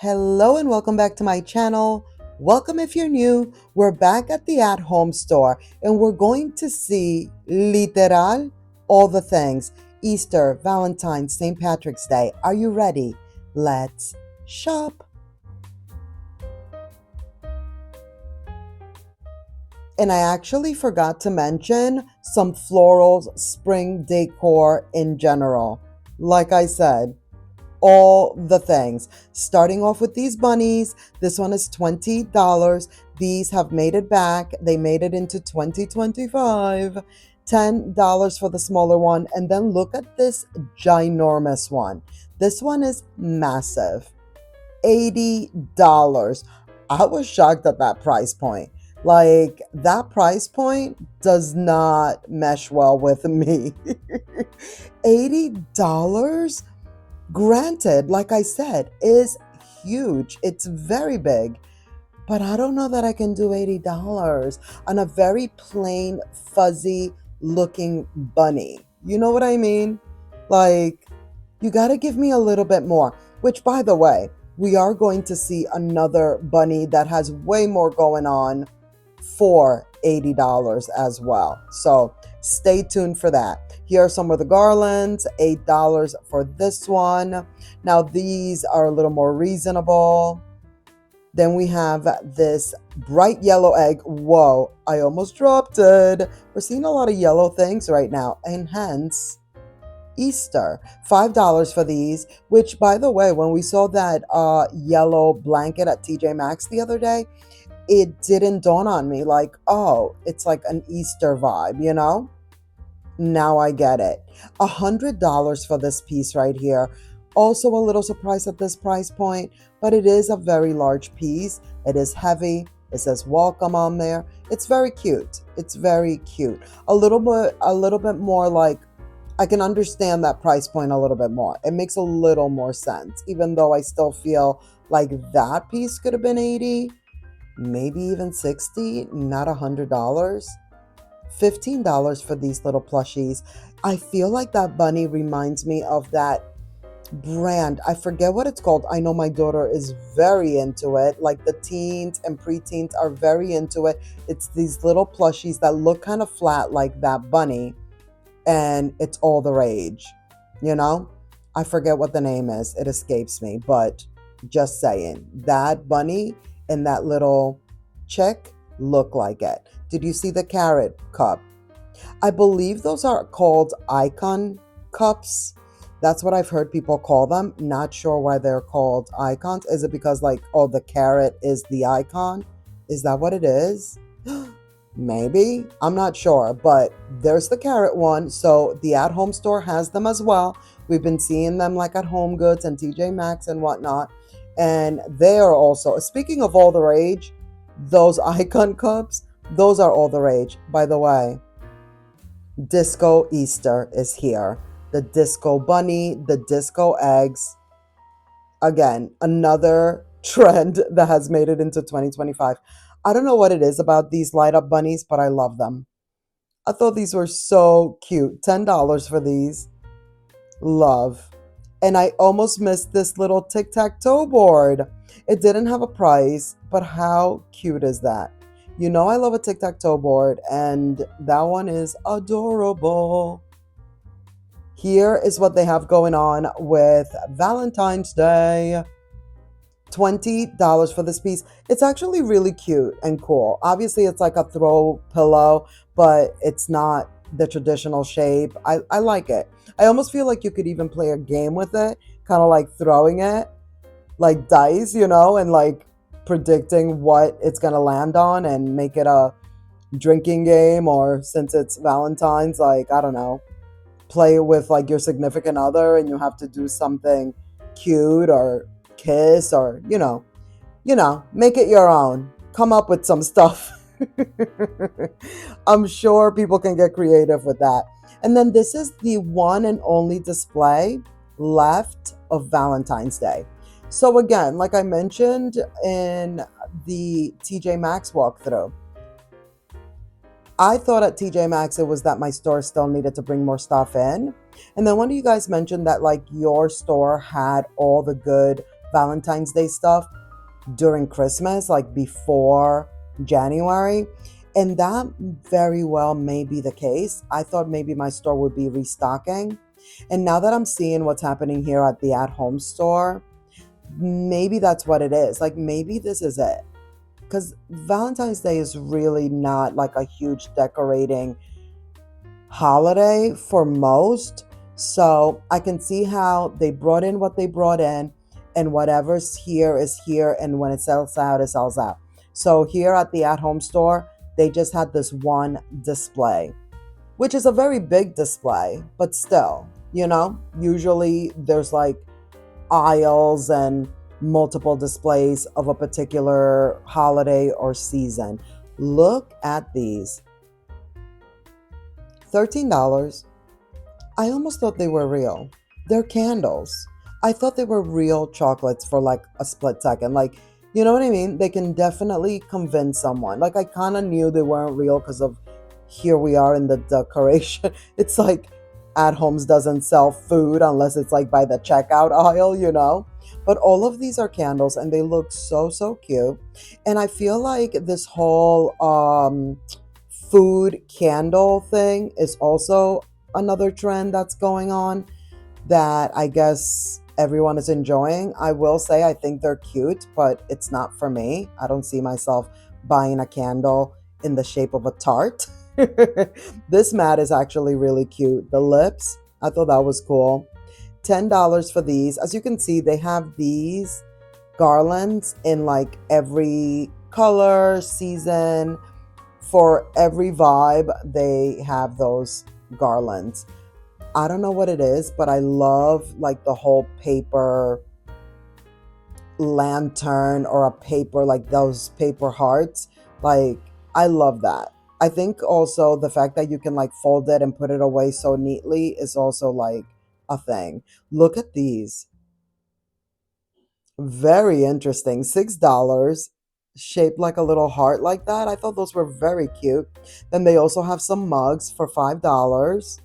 Hello and welcome back to my channel. Welcome if you're new. We're back at the at-home store and we're going to see literal all the things. Easter, Valentine, St. Patrick's Day. Are you ready? Let's shop. And I actually forgot to mention some florals, spring decor in general. Like I said, all the things. Starting off with these bunnies. This one is $20. These have made it back. They made it into 2025. $10 for the smaller one. And then look at this ginormous one. This one is massive. $80. I was shocked at that price point. Like, that price point does not mesh well with me. $80? Granted, like I said, is huge. It's very big. But I don't know that I can do $80 on a very plain, fuzzy looking bunny. You know what I mean? Like, you got to give me a little bit more. Which, by the way, we are going to see another bunny that has way more going on for $80 as well. So stay tuned for that. Here are some of the garlands, $8 for this one. Now these are a little more reasonable. Then we have this bright yellow egg. Whoa, I almost dropped it. We're seeing a lot of yellow things right now, and hence Easter. $5 for these, which, by the way, when we saw that yellow blanket at TJ Maxx the other day, it didn't dawn on me like, oh, it's like an Easter vibe, you know? Now I get it. $100 for this piece right here. Also a little surprised at this price point, but it is a very large piece. It is heavy. It says welcome on there. It's very cute. It's very cute. A little bit more like, I can understand that price point a little bit more. It makes a little more sense, even though I still feel like that piece could have been 80, maybe even 60, not $100. $15 for these little plushies. I feel like that bunny reminds me of that brand. I forget what it's called. I know my daughter is very into it. Like the teens and preteens are very into it. It's these little plushies that look kind of flat like that bunny, and it's all the rage. You know? I forget what the name is. It escapes me, but just saying. That bunny and that little chick look like it. Did you see the carrot cup? I believe those are called icon cups. That's what I've heard people call them. Not sure why they're called icons. Is it because, like, oh, the carrot is the icon? Is that what it is? Maybe. I'm not sure. But there's the carrot one. So the at-home store has them as well. We've been seeing them like at Home Goods and TJ Maxx and whatnot. And they are also, speaking of all the rage, those icon cups, those are all the rage. By the way, Disco Easter is here. The disco bunny, the disco eggs. Again, another trend that has made it into 2025. I don't know what it is about these light up bunnies, but I love them. I thought these were so cute. $10 for these. Love. And I almost missed this little tic-tac-toe board. It didn't have a price, but how cute is that? You know I love a tic-tac-toe board, and that one is adorable. Here is what they have going on with Valentine's Day. $20 for this piece. It's actually really cute and cool. Obviously, it's like a throw pillow, but it's not the traditional shape. I like it. I almost feel like you could even play a game with it, kind of like throwing it like dice, you know, and like predicting what it's going to land on and make it a drinking game, or since it's Valentine's, like, I don't know, play it with like your significant other and you have to do something cute or kiss or, make it your own. Come up with some stuff. I'm sure people can get creative with that. And then this is the one and only display left of Valentine's Day. So again, like I mentioned in the TJ Maxx walkthrough, I thought at TJ Maxx it was that my store still needed to bring more stuff in. And then one of you guys mentioned that like your store had all the good Valentine's Day stuff during Christmas, like before January. And that very well may be the case. I thought maybe my store would be restocking. And now that I'm seeing what's happening here at the at home store, maybe that's what it is. Like maybe this is it. Because Valentine's Day is really not like a huge decorating holiday for most. So I can see how they brought in what they brought in, and whatever's here is here. And when it sells out, it sells out. So here at the at home store, they just had this one display, which is a very big display, but still, usually there's like aisles and multiple displays of a particular holiday or season. Look at these. $13. I almost thought they were real. They're candles. I thought they were real chocolates for like a split second. Like, you know what I mean? They can definitely convince someone. Like, I kind of knew they weren't real because of here we are in the decoration. It's like At Homes doesn't sell food unless it's like by the checkout aisle. But all of these are candles and they look so, so cute. And I feel like this whole food candle thing is also another trend that's going on that I guess everyone is enjoying. I will say I think they're cute, but it's not for me. I don't see myself buying a candle in the shape of a tart. This mat is actually really cute. The lips, I thought that was cool. $10 for these. As you can see, they have these garlands in like every color, season. For every vibe, they have those garlands. I don't know what it is, but I love like the whole paper lantern or a paper, like those paper hearts. Like, I love that. I think also the fact that you can like fold it and put it away so neatly is also like a thing. Look at these. Very interesting. $6, shaped like a little heart like that. I thought those were very cute. Then they also have some mugs for $5,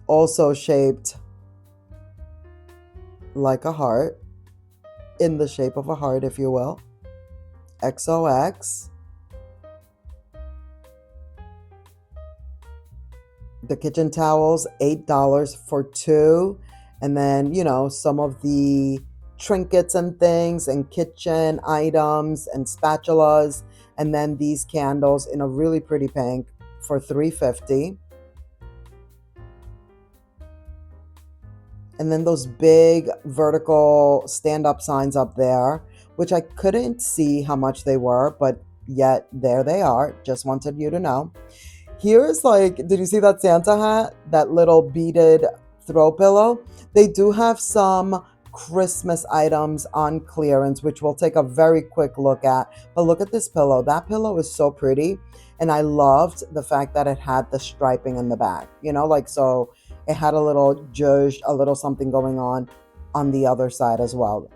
also shaped like a heart, in the shape of a heart, if you will. XOX. The kitchen towels, $8 for two. And then, some of the trinkets and things and kitchen items and spatulas. And then these candles in a really pretty pink for $3.50. And then those big vertical stand-up signs up there, which I couldn't see how much they were, but yet there they are. Just wanted you to know. Here's like, did you see that Santa hat? That little beaded throw pillow? They do have some Christmas items on clearance, which we'll take a very quick look at. But look at this pillow. That pillow is so pretty. And I loved the fact that it had the striping in the back, so it had a little zhuzh, a little something going on the other side as well.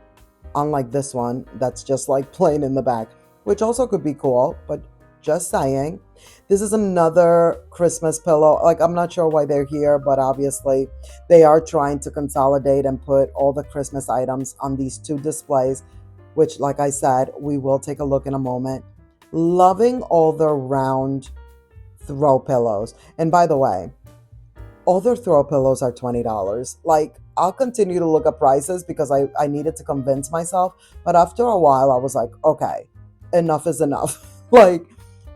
Unlike this one, that's just like plain in the back, which also could be cool, but just saying. This is another Christmas pillow. Like, I'm not sure why they're here, but obviously they are trying to consolidate and put all the Christmas items on these two displays, which, like I said, we will take a look in a moment. Loving all the round throw pillows. And by the way, all their throw pillows are $20. Like, I'll continue to look at prices because I needed to convince myself. But after a while, I was like, okay, enough is enough. Like,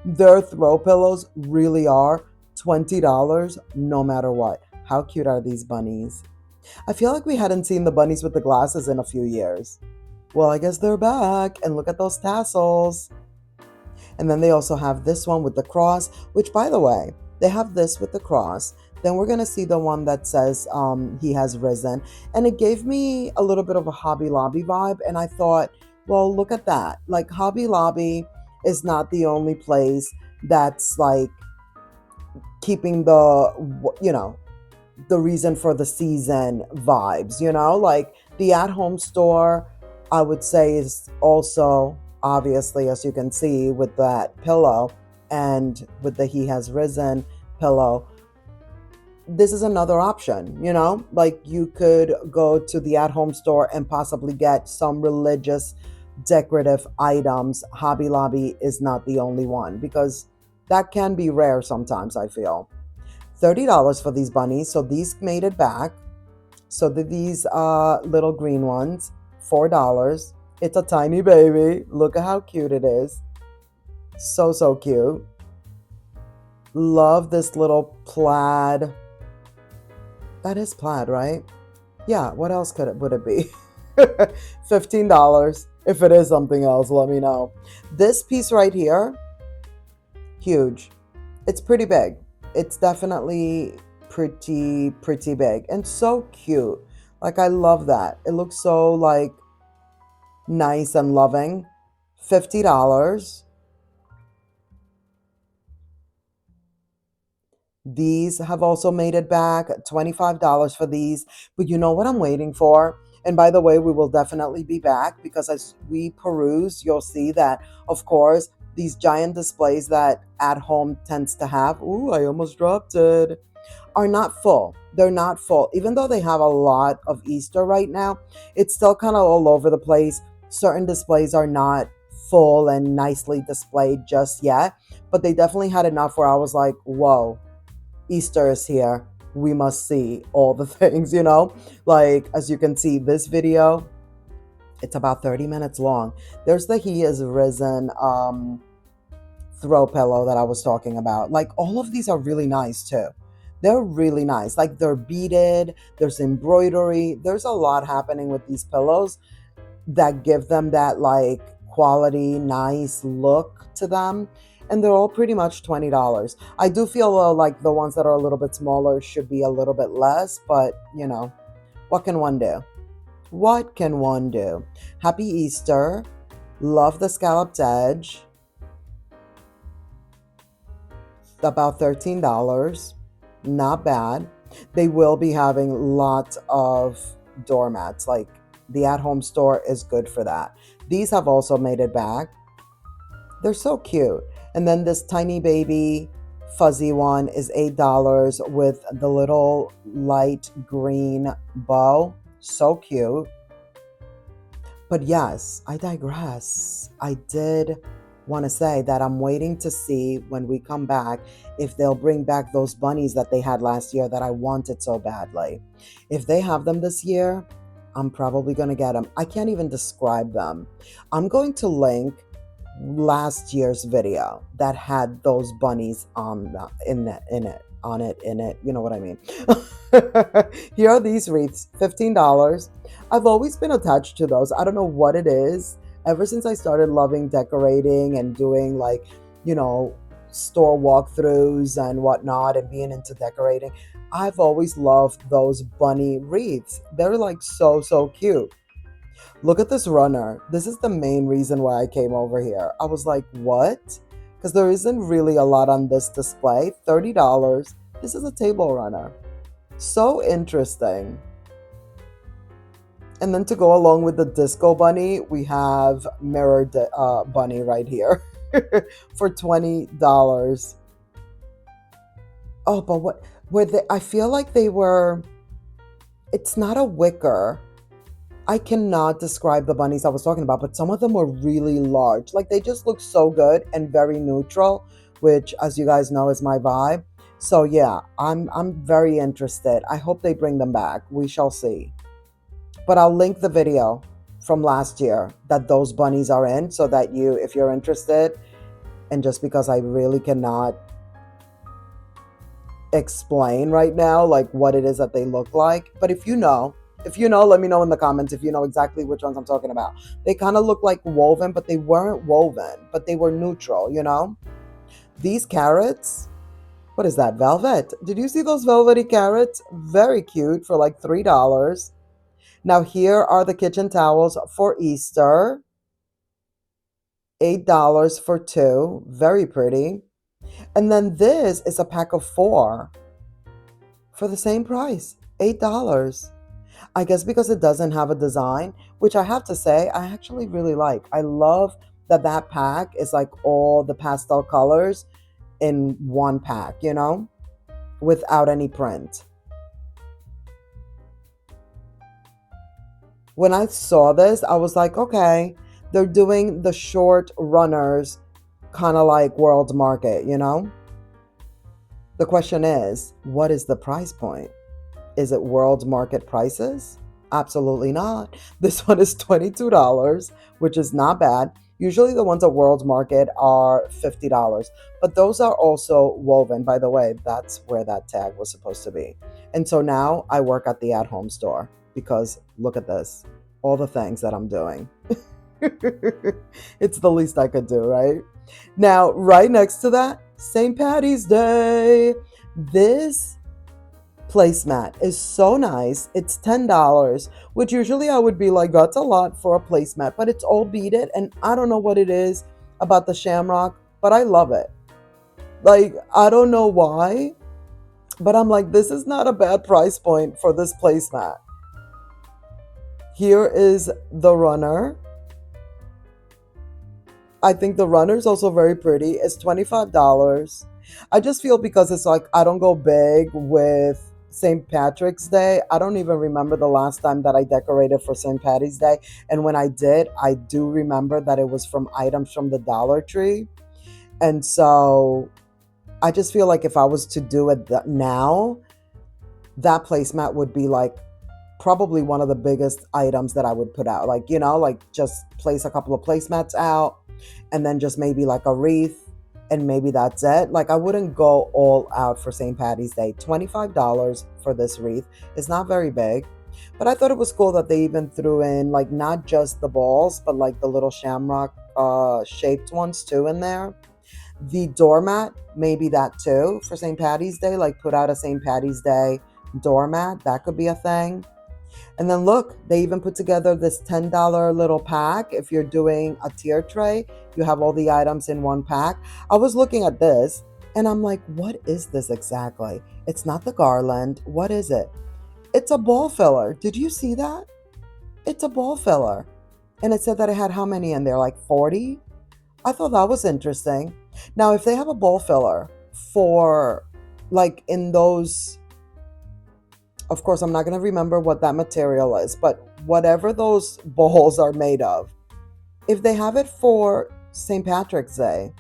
their throw pillows really are $20 no matter what. How cute are these bunnies? I feel like we hadn't seen the bunnies with the glasses in a few years. Well, I guess they're back. And look at those tassels. And then they also have this one with the cross, which, by the way, they have this with the cross. Then we're going to see the one that says he has risen. And it gave me a little bit of a Hobby Lobby vibe. And I thought, well, look at that. Like, Hobby Lobby is not the only place that's like keeping the reason for the season vibes, like the at-home store, I would say, is also obviously, as you can see, with that pillow and with the he has risen pillow, this is another option, like you could go to the at-home store and possibly get some religious decorative items. Hobby Lobby is not the only one because that can be rare sometimes, I feel. $30 for these bunnies, so these made it back. So these little green ones, $4. It's a tiny baby. Look at how cute it is. So, so cute. Love this little plaid. That is plaid, right? Yeah, what else would it be? $15. If it is something else, let me know. This piece right here, huge. It's pretty big. It's definitely pretty big and so cute. Like, I love that. It looks so like nice and loving. $50. These have also made it back, $25 for these. But you know what I'm waiting for? And by the way, we will definitely be back because as we peruse, you'll see that, of course, these giant displays that at home tends to have, ooh, I almost dropped it, are not full. They're not full. Even though they have a lot of Easter right now, it's still kind of all over the place. Certain displays are not full and nicely displayed just yet, but they definitely had enough where I was like, whoa, Easter is here. We must see all the things. Like, as you can see, this video, it's about 30 minutes long. There's the He is Risen throw pillow that I was talking about. Like, all of these are really nice too. They're really nice. Like, they're beaded, there's embroidery. There's a lot happening with these pillows that give them that like quality, nice look to them. And they're all pretty much $20. I do feel like the ones that are a little bit smaller should be a little bit less, but what can one do? What can one do? Happy Easter. Love the scalloped edge. About $13. Not bad. They will be having lots of doormats. Like, the at-home store is good for that. These have also made it back. They're so cute. And then this tiny baby fuzzy one is $8 with the little light green bow. So cute. But yes, I digress. I did want to say that I'm waiting to see when we come back if they'll bring back those bunnies that they had last year that I wanted so badly. If they have them this year, I'm probably going to get them. I can't even describe them. I'm going to link last year's video that had those bunnies in it. You know what I mean? Here are these wreaths, $15. I've always been attached to those. I don't know what it is. Ever since I started loving decorating and doing like, store walkthroughs and whatnot and being into decorating, I've always loved those bunny wreaths. They're like so, so cute. Look at this runner. This is the main reason why I came over here. I was like, what? Because there isn't really a lot on this display. $30. This is a table runner. So interesting. And then to go along with the disco bunny, we have mirror bunny right here for $20. Oh, but what were they? I feel like they were, it's not a wicker. I cannot describe the bunnies I was talking about, but some of them were really large. Like, they just look so good and very neutral, which, as you guys know, is my vibe. So yeah, I'm very interested. I hope they bring them back. We shall see. But I'll link the video from last year that those bunnies are in so that if you're interested, and just because I really cannot explain right now like what it is that they look like, but if you know, let me know in the comments if you know exactly which ones I'm talking about. They kind of look like woven, but they weren't woven, but they were neutral. These carrots, what is that, velvet? Did you see those velvety carrots? Very cute for like $3. Now here are the kitchen towels for Easter. $8 for two. Very pretty. And then this is a pack of 4 for the same price, $8. I guess because it doesn't have a design, which I have to say, I actually really like. I love that pack is like all the pastel colors in one pack. without any print. When I saw this, I was like, okay, they're doing the short runners, kind of like World Market, you know? The question is, what is the price point? Is it world market prices? Absolutely not. This one is $22, which is not bad. Usually the ones at World Market are $50, but those are also woven. By the way, that's where that tag was supposed to be. And so now I work at the at home store because look at this, all the things that I'm doing. It's the least I could do, right? Now, right next to that, St. Patty's Day. This placemat is so nice. It's $10, which usually I would be like, that's a lot for a placemat, but it's all beaded, and I don't know what it is about the shamrock, but I love it. Like, I don't know why, but I'm like, this is not a bad price point for this placemat. Here is the runner. I think the runner is also very pretty. It's $25. I just feel because it's like I don't go big with St. Patrick's Day. I don't even remember the last time that I decorated for St. Patty's Day. And when I did, I do remember that it was from items from the Dollar Tree. And so I just feel like if I was to do it now, that placemat would be like probably one of the biggest items that I would put out. Like, you know, like just place a couple of placemats out and then just maybe like a wreath and maybe that's it. Like I wouldn't go all out for St. Patty's Day. $25 for this wreath is not very big. But I thought it was cool that they even threw in like not just the balls, but like the little shamrock shaped ones too in there. The doormat, maybe that too for St. Patty's Day, like put out a St. Patty's Day doormat. That could be a thing. And then look, they even put together this $10 little pack. If you're doing a tier tray, you have all the items in one pack. I was looking at this and I'm like, what is this exactly? It's not the garland. What is it? It's a ball filler. Did you see that? It's a ball filler. And it said that it had how many in there? Like 40? I thought that was interesting. Now, if they have a ball filler for like in those, of course, I'm not going to remember what that material is, but whatever those bowls are made of, if they have it for St. Patrick's Day,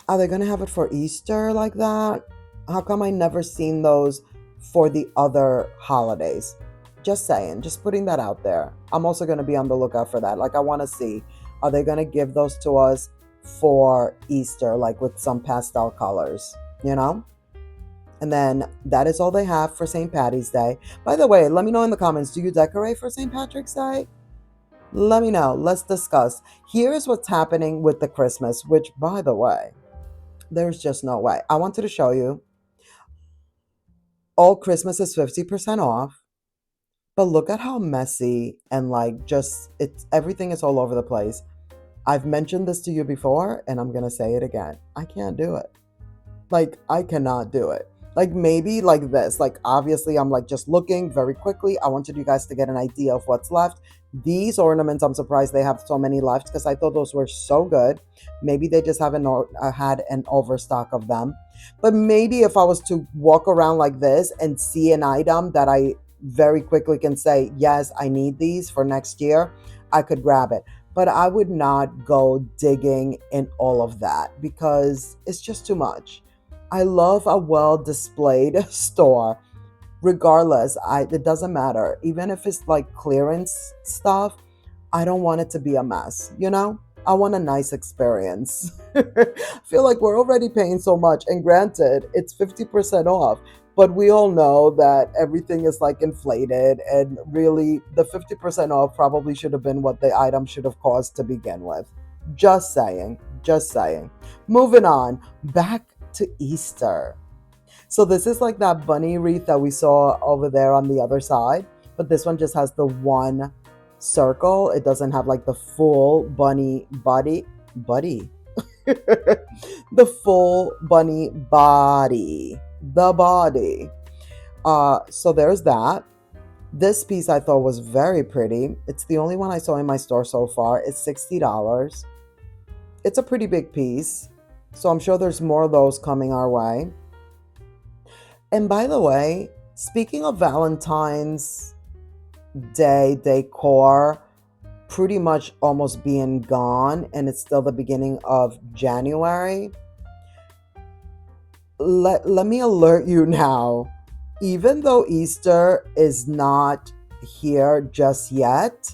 are they going to have it for Easter like that? How come I never seen those for the other holidays? Just saying, just putting that out there. I'm also going to be on the lookout for that. Like, I want to see, are they going to give those to us for Easter, like with some pastel colors, you know? And then that is all they have for St. Patty's Day. By the way, let me know in the comments, do you decorate for St. Patrick's Day? Let me know. Let's discuss. Here's what's happening with the Christmas, which, by the way, there's just no way. I wanted to show you. All Christmas is 50% off. But look at how messy and like just it's everything is all over the place. I've mentioned this to you before and I'm going to say it again. I can't do it. Like, I cannot do it. Like, maybe like this. Like, obviously, I'm like just looking very quickly. I wanted you guys to get an idea of what's left. These ornaments, I'm surprised they have so many left because I thought those were so good. Maybe they just haven't had an overstock of them. But maybe if I was to walk around like this and see an item that I very quickly can say, yes, I need these for next year, I could grab it. But I would not go digging in all of that because it's just too much. I love a well displayed store. Regardless, it doesn't matter. Even if it's like clearance stuff, I don't want it to be a mess, you know? I want a nice experience. I feel like we're already paying so much. And granted, it's 50% off. But we all know that everything is like inflated. And really, the 50% off probably should have been what the item should have cost to begin with. Just saying. Just saying. Moving on. Back to Easter. So this is like that bunny wreath that we saw over there on the other side, but this one just has the one circle. It doesn't have like the full bunny body, the full bunny body, the body. So there's that. This piece I thought was very pretty. It's the only one I saw in my store so far. It's $60. It's a pretty big piece. So I'm sure there's more of those coming our way. And by the way, speaking of Valentine's Day decor, pretty much almost being gone, and it's still the beginning of January, let me alert you now. Even though Easter is not here just yet,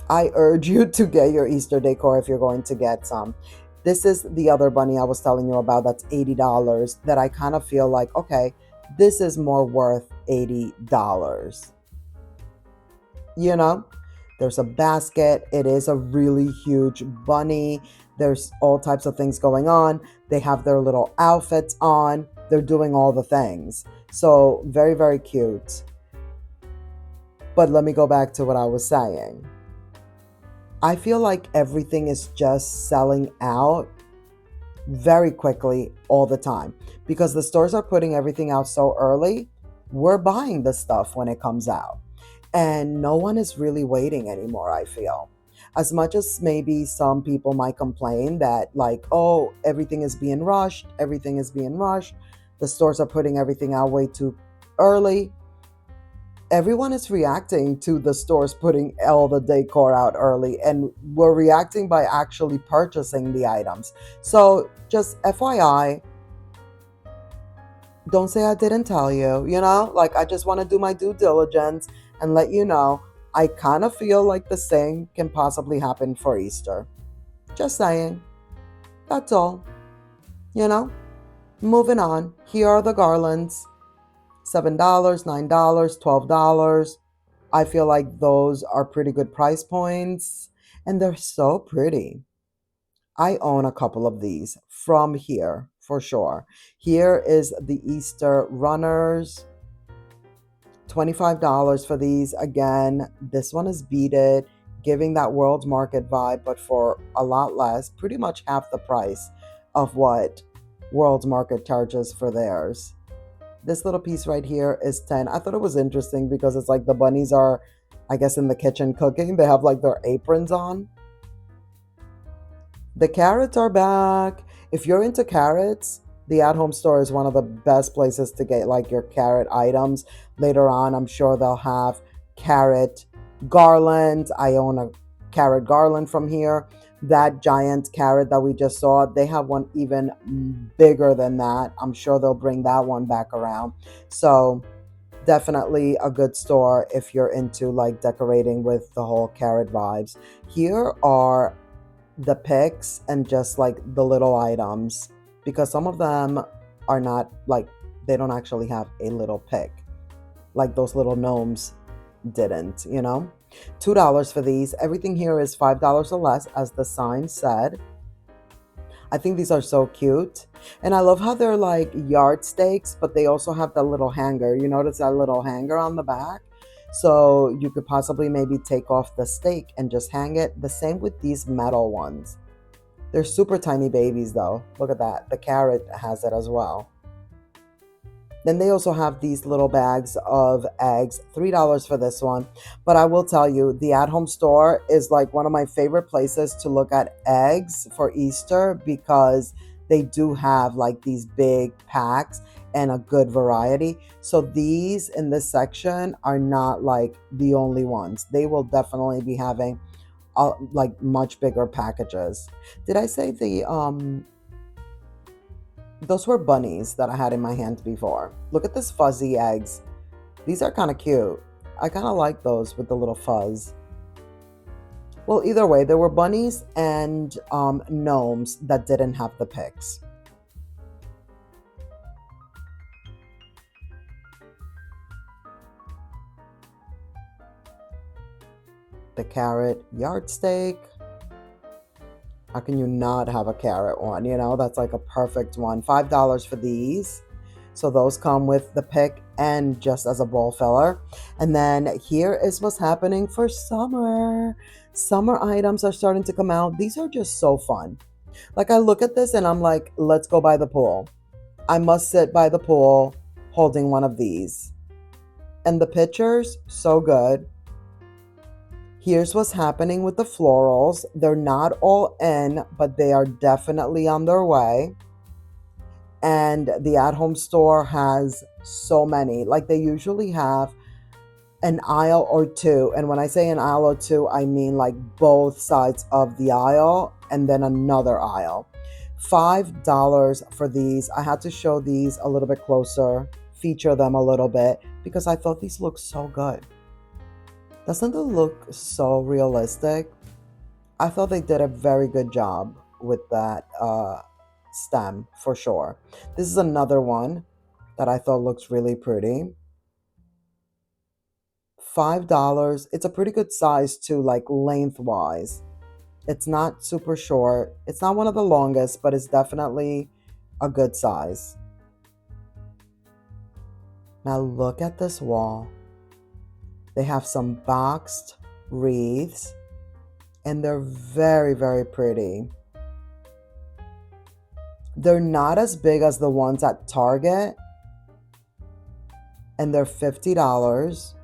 I urge you to get your Easter decor if you're going to get some. This is the other bunny I was telling you about that's $80 that I kind of feel like, okay, this is more worth $80. You know, there's a basket. It is a really huge bunny. There's all types of things going on. They have their little outfits on. They're doing all the things. So very, very cute. But let me go back to what I was saying. I feel like everything is just selling out very quickly all the time because the stores are putting everything out so early. We're buying the stuff when it comes out, and no one is really waiting anymore, I feel. As much as maybe some people might complain that, like, oh, everything is being rushed, the stores are putting everything out way too early. Everyone is reacting to the stores putting all the decor out early, and we're reacting by actually purchasing the items. So just FYI, don't say I didn't tell you, like I just want to do my due diligence and let you know. I kind of feel like the same can possibly happen for Easter. Just saying. That's all. you know Moving on, here are the garlands. $7, $9, $12. I feel like those are pretty good price points, and they're so pretty. I own a couple of these from here for sure. Here is the Easter runners. $25 for these. Again, this one is beaded, giving that world market vibe, but for a lot less, pretty much half the price of what world market charges for theirs. This little piece right here is 10. I thought it was interesting because it's like the bunnies are, I guess, in the kitchen cooking. They have like their aprons on. The carrots are back. If you're into carrots, the at-home store is one of the best places to get like your carrot items. Later on, I'm sure they'll have carrot garlands. I own a carrot garland from here. That giant carrot that we just saw, they have one even bigger than that. I'm sure they'll bring that one back around. So definitely a good store if you're into like decorating with the whole carrot vibes. Here are the picks and just like the little items, because some of them are not like, they don't actually have a little pick like those little gnomes didn't. $2 for these. Everything here is $5 or less, as the sign said. I think these are so cute, and I love how they're like yard stakes, but they also have that little hanger. You notice that little hanger on the back, so you could possibly maybe take off the stake and just hang it. The same with these metal ones. They're super tiny babies though. Look at that. The carrot has it as well. Then they also have these little bags of eggs, $3 for this one. But I will tell you, the at-home store is like one of my favorite places to look at eggs for Easter, because they do have like these big packs and a good variety. So these in this section are not like the only ones. They will definitely be having like much bigger packages. Did I say those were bunnies that I had in my hand before? Look at this fuzzy eggs. These are kind of cute. I kind of like those with the little fuzz. Well, either way, there were bunnies and gnomes that didn't have the picks. The carrot yardstick. How can you not have a carrot one? That's like a perfect one. $5 for these. So those come with the pick and just as a bowl filler. And then here is what's happening for summer. Summer items are starting to come out. These are just so fun. Like, I look at this and I'm like, let's go by the pool. I must sit by the pool holding one of these. And the pictures, so good. Here's what's happening with the florals. They're not all in, but they are definitely on their way. And the at-home store has so many. Like they usually have an aisle or two. And when I say an aisle or two, I mean like both sides of the aisle and then another aisle. $5 for these. I had to show these a little bit closer, feature them a little bit because I thought these looked so good. Doesn't it look so realistic? I thought they did a very good job with that stem for sure. This is another one that I thought looks really pretty. $5. It's a pretty good size too, like lengthwise. It's not super short. It's not one of the longest, but it's definitely a good size. Now look at this wall. They have some boxed wreaths and they're very, very pretty. They're not as big as the ones at Target and they're $50.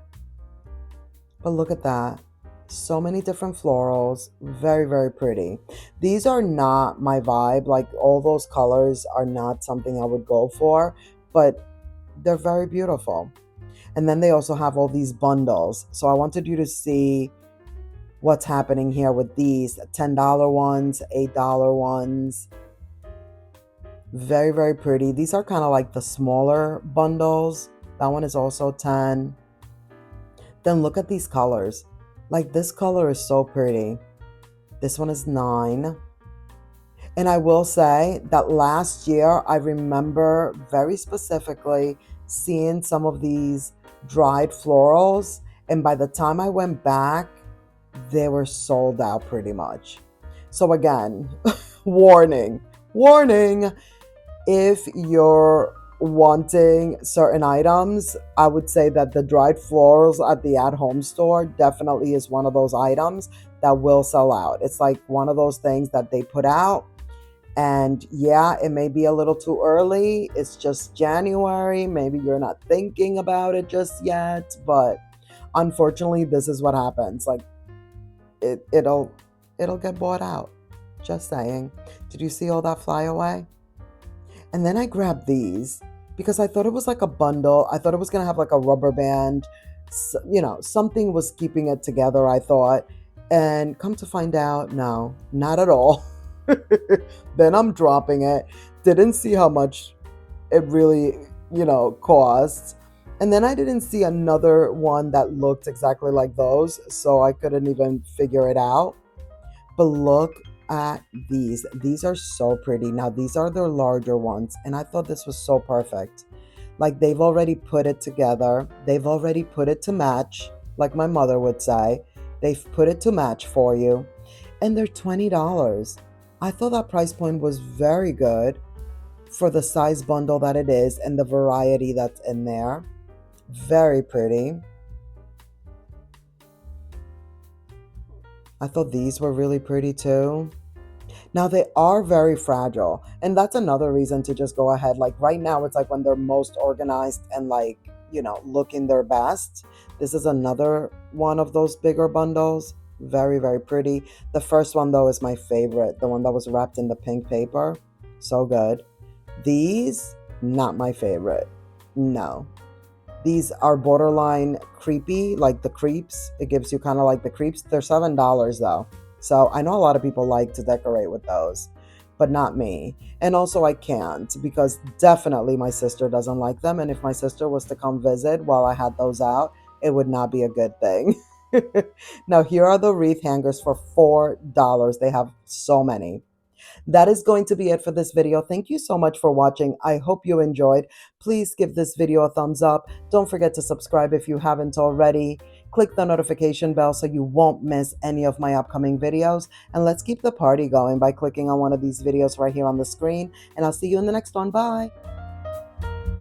But look at that. So many different florals. Very, very pretty. These are not my vibe. Like all those colors are not something I would go for, but they're very beautiful. And then they also have all these bundles. So I wanted you to see what's happening here with these $10 ones, $8 ones. Very, very pretty. These are kind of like the smaller bundles. That one is also 10. Then look at these colors. Like this color is so pretty. This one is 9. And I will say that last year, I remember very specifically seeing some of these dried florals. And by the time I went back, they were sold out pretty much. So again, warning, warning. If you're wanting certain items, I would say that the dried florals at the at-home store definitely is one of those items that will sell out. It's like one of those things that they put out, and yeah, it may be a little too early. It's just January. Maybe you're not thinking about it just yet, but unfortunately, this is what happens. Like it'll get bought out. Just saying. Did you see all that fly away? And then I grabbed these because I thought it was like a bundle. I thought it was going to have like a rubber band. Something was keeping it together, I thought. And come to find out, no, not at all. Then I'm dropping it. Didn't see how much it really, costs. And then I didn't see another one that looked exactly like those. So I couldn't even figure it out. But look at these. These are so pretty. Now, these are their larger ones, and I thought this was so perfect. Like, they've already put it together. They've already put it to match, like my mother would say. They've put it to match for you, and they're $20. I thought that price point was very good for the size bundle that it is and the variety that's in there. Very pretty. I thought these were really pretty too. Now they are very fragile, and that's another reason to just go ahead. Like right now, it's like when they're most organized and like, looking their best. This is another one of those bigger bundles. Very, very pretty. The first one though is my favorite. The one that was wrapped in the pink paper. So good. These, not my favorite. No. These are borderline creepy, like the creeps. It gives you kind of like the creeps. They're $7 though. So I know a lot of people like to decorate with those, but not me. And also I can't because definitely my sister doesn't like them. And if my sister was to come visit while I had those out, it would not be a good thing. Now here are the wreath hangers for $4. They have so many. That is going to be it for this video. Thank you so much for watching. I hope you enjoyed. Please give this video a thumbs up. Don't forget to subscribe if you haven't already. Click the notification bell so you won't miss any of my upcoming videos. And let's keep the party going by clicking on one of these videos right here on the screen. And I'll see you in the next one. Bye.